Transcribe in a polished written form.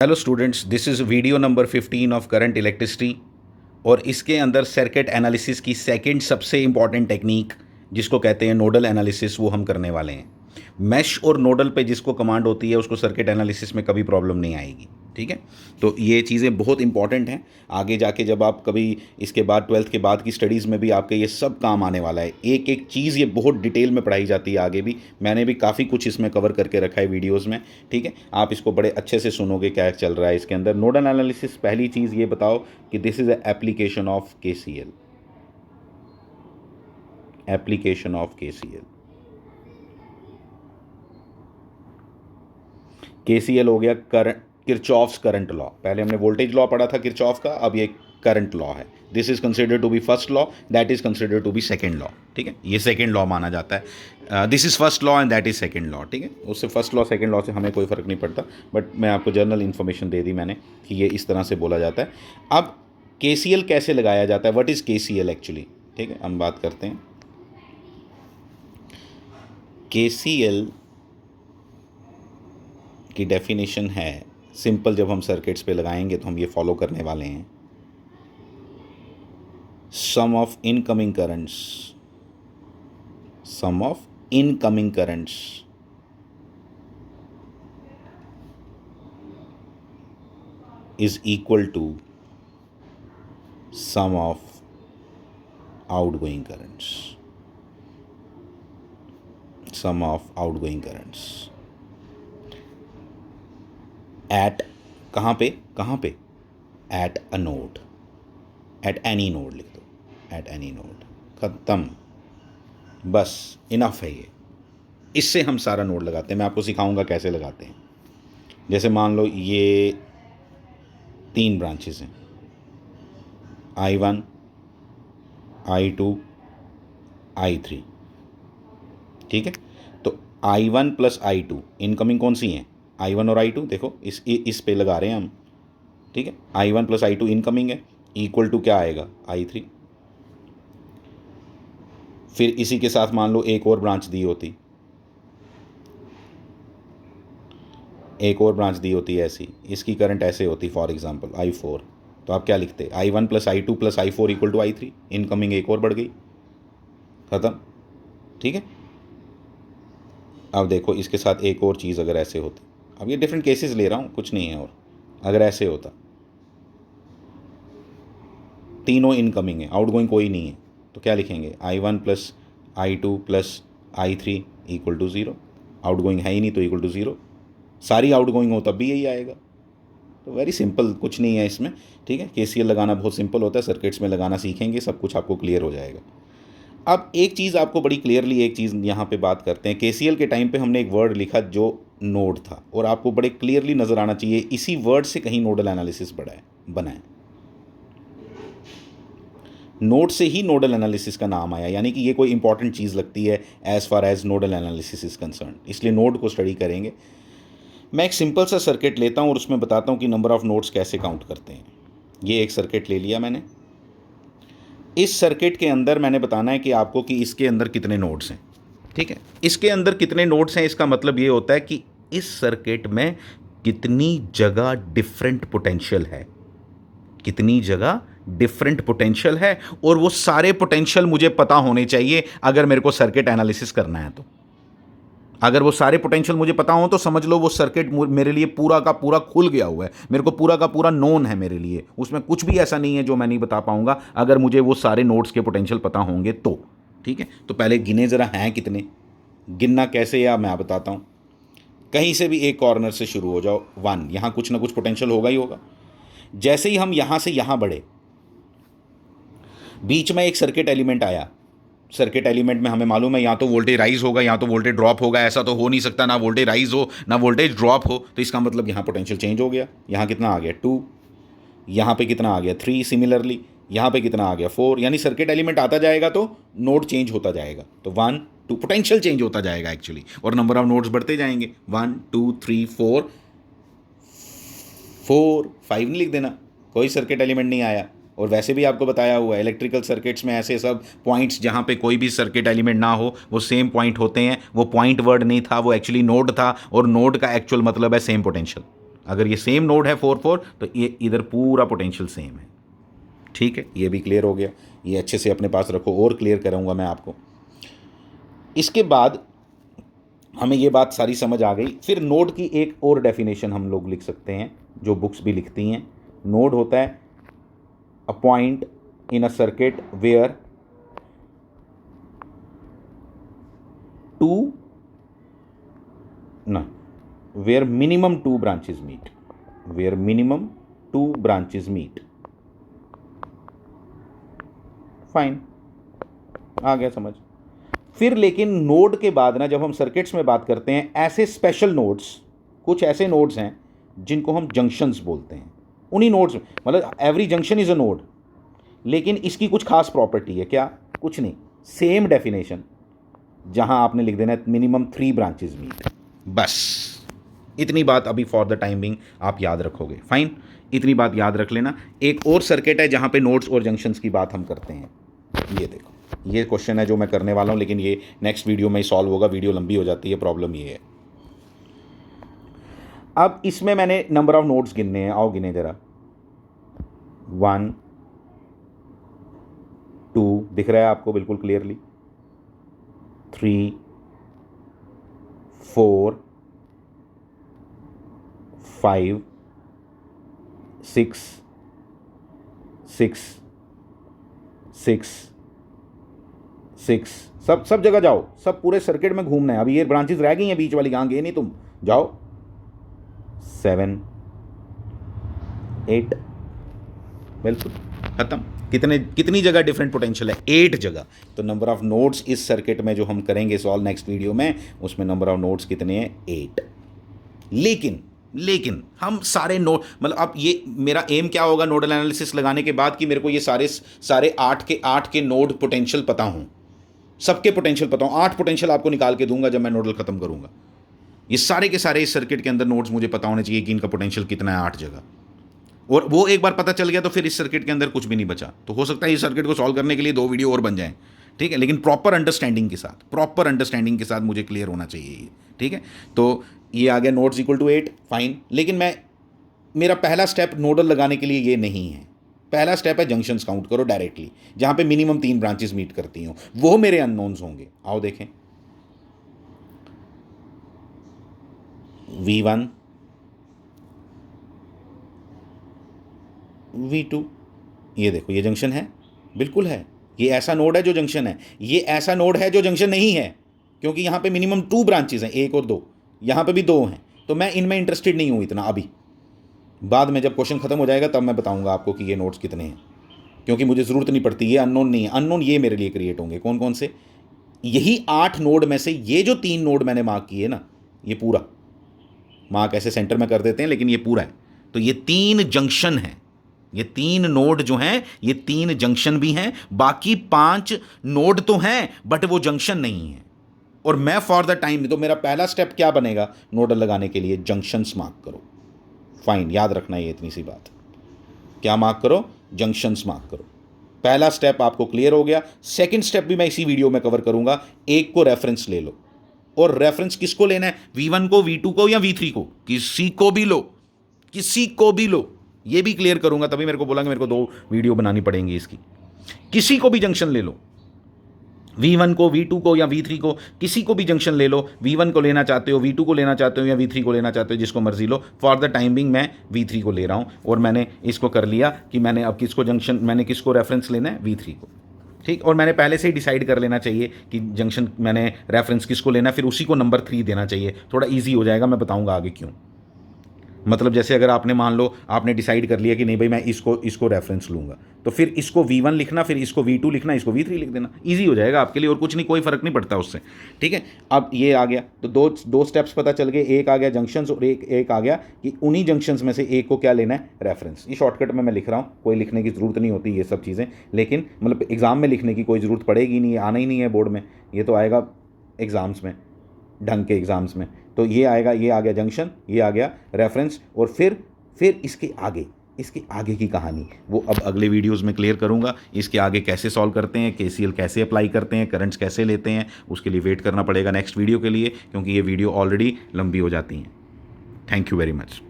Hello students, this is video number 15 of current electricity. और इसके अंदर सर्किट एनालिसिस की सेकंड सबसे इम्पॉर्टेंट टेक्निक जिसको कहते हैं नोडल एनालिसिस वो हम करने वाले हैं। मैश और नोडल पे जिसको कमांड होती है उसको सर्किट एनालिसिस में कभी प्रॉब्लम नहीं आएगी। ठीक है, तो ये चीज़ें बहुत इंपॉर्टेंट हैं। आगे जाके जब आप कभी इसके बाद 12th के बाद की स्टडीज़ में भी आपके ये सब काम आने वाला है। एक एक चीज़ ये बहुत डिटेल में पढ़ाई जाती है आगे भी। मैंने भी काफ़ी कुछ इसमें कवर करके रखा है वीडियोज़ में। ठीक है, आप इसको बड़े अच्छे से सुनोगे क्या चल रहा है इसके अंदर। नोडल एनालिसिस, पहली चीज़ ये बताओ कि this is application of KCL। Application of KCL। KCL हो गया करंट, किरचॉफ्स करंट लॉ। पहले हमने वोल्टेज लॉ पढ़ा था किरचॉफ का, अब ये करंट लॉ है। This is considered to be first law, that is considered to be second law. ठीक है, ये सेकंड लॉ माना जाता है। This is first law and that is second law. ठीक है, उससे फर्स्ट लॉ सेकंड लॉ से हमें कोई फ़र्क नहीं पड़ता, बट मैं आपको जनरल इन्फॉर्मेशन दे दी मैंने कि ये इस तरह से बोला जाता है। अब KCL कैसे लगाया जाता है, व्हाट इज़ KCL एक्चुअली। ठीक है, हम बात करते हैं KCL की डेफिनेशन है सिंपल। जब हम सर्किट्स पे लगाएंगे तो हम ये फॉलो करने वाले हैं। Sum of incoming currents, sum of incoming currents is equal to sum of outgoing currents, sum of outgoing currents at कहाँ पे at a node, at any node लिख दो, एट एनी नोड, ख़त्म। बस इनफ है ये। इससे हम सारा नोड लगाते हैं। मैं आपको सिखाऊंगा कैसे लगाते हैं। जैसे मान लो ये 3 ब्रांचेस हैं, I1, I2, I3। ठीक है, तो I1 प्लस I2 इनकमिंग कौन सी हैं, I1 और I2। देखो इस पे लगा रहे हैं हम। ठीक है, I1 प्लस I2 इनकमिंग है, इक्वल टू क्या आएगा, I3। फिर इसी के साथ मान लो एक और ब्रांच दी होती, एक और ब्रांच दी होती है ऐसी, इसकी करंट ऐसे होती, फॉर एग्जांपल I4। तो आप क्या लिखते, I1 plus I2 plus I4 equal to I3। Incoming एक और बढ़ गई, ख़त्म। ठीक है, अब देखो इसके साथ एक और चीज़ अगर ऐसे होती, अब ये डिफरेंट केसेस ले रहा हूँ, कुछ नहीं है। और अगर ऐसे होता, तीनों इनकमिंग है, आउटगोइंग कोई नहीं है, तो क्या लिखेंगे, I1 plus I2 plus I3 equal to 0। Outgoing है ही नहीं तो इक्वल टू 0। सारी आउटगोइंग हो तब भी यही आएगा। तो वेरी सिंपल, कुछ नहीं है इसमें। ठीक है, KCL लगाना बहुत सिंपल होता है। सर्किट्स में लगाना सीखेंगे, सब कुछ आपको क्लियर हो जाएगा। अब एक चीज़ आपको बड़ी क्लियरली, एक चीज़ यहाँ पे बात करते हैं। KCL के टाइम पे हमने एक वर्ड लिखा जो नोड था, और आपको बड़े क्लियरली नज़र आना चाहिए इसी वर्ड से कहीं नोडल एनालिसिस बना है। नोड से ही नोडल एनालिसिस का नाम आया, यानी कि ये कोई इंपॉर्टेंट चीज़ लगती है as far as nodal analysis is concern, इसलिए नोड को स्टडी करेंगे। मैं एक सिंपल सा सर्किट लेता हूँ और उसमें बताता हूँ कि नंबर ऑफ़ नोड्स कैसे काउंट करते हैं। ये एक सर्किट ले लिया मैंने। इस सर्किट के अंदर मैंने बताना है कि आपको कि इसके अंदर कितने नोड्स हैं। ठीक है, इसके अंदर कितने नोड्स हैं, इसका मतलब ये होता है कि इस सर्किट में कितनी जगह डिफरेंट पोटेंशियल है, कितनी जगह डिफरेंट पोटेंशियल है। और वो सारे पोटेंशियल मुझे पता होने चाहिए अगर मेरे को सर्किट एनालिसिस करना है। तो अगर वो सारे पोटेंशियल मुझे पता हो तो समझ लो वो सर्किट मेरे लिए पूरा का पूरा खुल गया हुआ है, मेरे को पूरा का पूरा नोन है मेरे लिए। उसमें कुछ भी ऐसा नहीं है जो मैं नहीं बता पाऊंगा अगर मुझे वो सारे नोड्स के पोटेंशियल पता होंगे तो। ठीक है, तो पहले गिने ज़रा हैं कितने। गिनना कैसे, या मैं बताता हूँ। कहीं से भी एक कॉर्नर से शुरू हो जाओ, 1, यहाँ कुछ ना कुछ पोटेंशियल होगा ही होगा। जैसे ही हम यहाँ से यहाँ बढ़े, बीच में एक सर्किट एलिमेंट आया। सर्किट एलिमेंट में हमें मालूम है या तो वोल्टेज राइज होगा या तो वोल्टेज ड्रॉप होगा। ऐसा तो हो नहीं सकता ना वोल्टेज राइज हो ना वोल्टेज ड्रॉप हो। तो इसका मतलब यहाँ पोटेंशियल चेंज हो गया। यहाँ कितना आ गया, 2। यहाँ पे कितना आ गया, 3। सिमिलरली यहाँ पे कितना आ गया, 4। यानी सर्किट एलिमेंट आता जाएगा तो नोड चेंज होता जाएगा। तो 1 2 पोटेंशियल चेंज होता जाएगा एक्चुअली, और नंबर ऑफ नोड्स बढ़ते जाएंगे। 1 2 3 4 4 5 नहीं लिख देना, कोई सर्किट एलिमेंट नहीं आया। और वैसे भी आपको बताया हुआ है इलेक्ट्रिकल सर्किट्स में ऐसे सब पॉइंट्स जहाँ पे कोई भी सर्किट एलिमेंट ना हो वो सेम पॉइंट होते हैं। वो पॉइंट वर्ड नहीं था, वो एक्चुअली नोड था, और नोड का एक्चुअल मतलब है सेम पोटेंशियल। अगर ये सेम नोड है 4 4 तो ये इधर पूरा पोटेंशियल सेम है। ठीक है, ये भी क्लियर हो गया। ये अच्छे से अपने पास रखो और क्लियर कराऊंगा मैं आपको। इसके बाद हमें ये बात सारी समझ आ गई। फिर नोड की एक और डेफिनेशन हम लोग लिख सकते हैं जो बुक्स भी लिखती हैं। नोड होता है a point in a circuit where where minimum two branches meet, where minimum two branches meet। Fine, आ गया समझ। फिर लेकिन नोड के बाद ना, जब हम सर्किट्स में बात करते हैं, ऐसे स्पेशल नोड्स, कुछ ऐसे नोड्स हैं जिनको हम जंक्शंस बोलते हैं। उन्हीं नोड्स, मतलब every junction is a node, लेकिन इसकी कुछ खास प्रॉपर्टी है। क्या? कुछ नहीं, सेम डेफिनेशन, जहां आपने लिख देना है मिनिमम 3 ब्रांचेज मीट। बस इतनी बात अभी फॉर द टाइम बिंग आप याद रखोगे। फाइन, इतनी बात याद रख लेना। एक और सर्किट है जहां पे नोड्स और जंक्शंस की बात हम करते हैं। ये देखो, ये क्वेश्चन है जो मैं करने वाला हूं, लेकिन ये नेक्स्ट वीडियो में ही सॉल्व होगा। वीडियो लंबी हो जाती है, प्रॉब्लम ये है। अब इसमें मैंने नंबर ऑफ नोड्स गिनने हैं। आओ गिने जरा। 1 2 दिख रहा है आपको बिल्कुल क्लियरली, 3 4 5 6 6 6 6। सब जगह जाओ, सब पूरे सर्किट में घूमना है। अभी ये ब्रांचेस रह गई हैं बीच वाली, कहाँ गए नहीं तुम, जाओ। 7 8, बिल्कुल खत्म। कितनी जगह डिफरेंट पोटेंशियल है? 8 जगह। तो नंबर ऑफ नोड्स इस सर्किट में जो हम करेंगे सॉल्व नेक्स्ट वीडियो में, उसमें नंबर ऑफ नोड्स कितने हैं? 8। लेकिन हम सारे नोड, मतलब अब ये मेरा एम क्या होगा नोडल एनालिसिस लगाने के बाद, कि मेरे को ये सारे 8 के नोड पोटेंशियल पता हूं, सबके पोटेंशियल पता हूं। 8 पोटेंशियल आपको निकाल के दूंगा जब मैं नोडल खत्म करूंगा। ये सारे के सारे इस सर्किट के अंदर नोड्स मुझे पता होने चाहिए कि इनका पोटेंशियल कितना है 8 जगह। और वो एक बार पता चल गया तो फिर इस सर्किट के अंदर कुछ भी नहीं बचा। तो हो सकता है इस सर्किट को सॉल्व करने के लिए 2 वीडियो और बन जाएं, ठीक है, लेकिन प्रॉपर अंडरस्टैंडिंग के साथ मुझे क्लियर होना चाहिए ये, ठीक है। तो ये आ गया नोड्स इक्वल टू 8, फाइन। लेकिन मेरा पहला स्टेप नोडल लगाने के लिए ये नहीं है। पहला स्टेप है जंक्शंस काउंट करो डायरेक्टली, जहां पे मिनिमम 3 ब्रांचेस मीट करती हो, वो मेरे अननोन्स होंगे। आओ देखें। V1 V2, ये देखो, ये जंक्शन है, बिल्कुल है। ये ऐसा नोड है जो जंक्शन है। ये ऐसा नोड है जो जंक्शन नहीं है, क्योंकि यहाँ पे मिनिमम 2 ब्रांचेस हैं, 1 और 2। यहाँ पे भी 2 हैं, तो मैं इनमें इंटरेस्टेड नहीं हूँ इतना अभी। बाद में जब क्वेश्चन खत्म हो जाएगा तब मैं बताऊँगा आपको कि ये नोड्स कितने हैं, क्योंकि मुझे ज़रूरत नहीं पड़ती। ये अननोन नहीं है, अननोन ये मेरे लिए क्रिएट होंगे। कौन कौन से? यही 8 नोड में से ये जो 3 नोड मैंने मार्क किए ना, ये पूरा मार्क ऐसे सेंटर में कर देते हैं, लेकिन ये पूरा है। तो ये 3 जंक्शन है, ये 3 नोड जो हैं, ये 3 जंक्शन भी हैं। बाकी 5 नोड तो हैं बट वो जंक्शन नहीं है। और मैं फॉर द टाइम, तो मेरा पहला स्टेप क्या बनेगा नोडल लगाने के लिए? जंक्शंस मार्क करो। फाइन, याद रखना ये इतनी सी बात। क्या मार्क करो? जंक्शंस मार्क करो। पहला स्टेप आपको क्लियर हो गया। सेकंड स्टेप भी मैं इसी वीडियो में कवर करूंगा। एक को रेफरेंस ले लो, और रेफरेंस किसको लेना है? V1 को, V2 को या V3 को? किसी को भी लो, किसी को भी लो। ये भी क्लियर करूंगा, तभी मेरे को बोला कि मेरे को 2 वीडियो बनानी पड़ेंगी इसकी। किसी को भी जंक्शन ले लो, V1 को, V2 को या V3 को, किसी को भी जंक्शन ले लो। V1 को लेना चाहते हो, V2 को लेना चाहते हो या V3 को लेना चाहते हो, जिसको मर्जी लो। फॉर द टाइमिंग मैं V3 को ले रहा हूं, और मैंने इसको कर लिया कि मैंने अब किसको रेफरेंस लेना है? V3 को, ठीक। और मैंने पहले से ही डिसाइड कर लेना चाहिए कि जंक्शन मैंने रेफरेंस किसको लेना है, फिर उसी को नंबर 3 देना चाहिए। थोड़ा ईजी हो जाएगा, मैं बताऊंगा आगे क्यों। मतलब जैसे अगर आपने मान लो आपने डिसाइड कर लिया कि नहीं भाई मैं इसको रेफरेंस लूँगा, तो फिर इसको V1 लिखना, फिर इसको V2 लिखना, इसको V3 लिख देना। इजी हो जाएगा आपके लिए, और कुछ नहीं, कोई फ़र्क नहीं पड़ता उससे, ठीक है। अब ये आ गया, तो दो स्टेप्स पता चल गए। एक आ गया जंक्शंस, और एक आ गया कि उन्हीं जंक्शंस में से एक को क्या लेना है? रेफरेंस। ये शॉर्टकट में मैं लिख रहा हूँ, कोई लिखने की ज़रूरत नहीं होती ये सब चीज़ें, लेकिन मतलब एग्ज़ाम में लिखने की कोई ज़रूरत पड़ेगी नहीं, आना ही नहीं है बोर्ड में, ये तो आएगा एग्ज़ाम्स में, ढंग के एग्ज़ाम्स में। तो ये आएगा, ये आ गया जंक्शन, ये आ गया रेफरेंस, और फिर इसके आगे की कहानी वो अब अगले वीडियोस में क्लियर करूंगा। इसके आगे कैसे सॉल्व करते हैं, KCL कैसे अप्लाई करते हैं, करंट्स कैसे लेते हैं, उसके लिए वेट करना पड़ेगा नेक्स्ट वीडियो के लिए, क्योंकि ये वीडियो ऑलरेडी लंबी हो जाती हैं। Thank you very much.